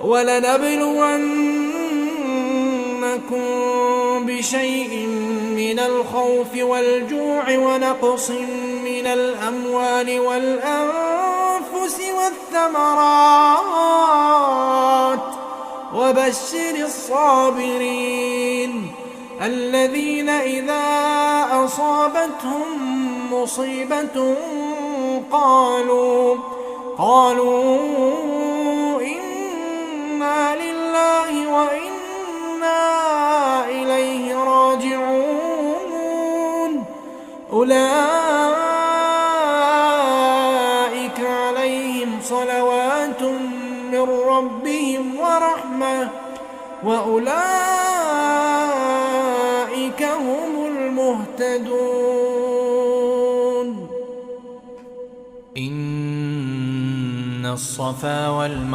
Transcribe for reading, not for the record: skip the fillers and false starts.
وَلَنَبْلُوَنَّكُم بِشَيْءٍ مِّنَ الْخَوْفِ وَالْجُوعِ وَنَقْصٍ مِّنَ الْأَمْوَالِ وَالْأَنفُسِ وَالثَّمَرَاتِ ۗ وَبَشِّرِ الصَّابِرِينَ الَّذِينَ إِذَا أَصَابَتْهُم مُّصِيبَةٌ قَالُوا إِنَّا لِلَّهِ وَإِنَّا إِلَيْهِ رَاجِعُونَ أُولَٰئِكَ عَلَيْهِمْ صَلَوَاتٌ مِّن رَّبِّهِمْ وَرَحْمَةٌ وَأُولَٰئِكَ هُمُ الْمُهْتَدُونَ إِنَّ الصَّفَا وَالْمَرْوَةَ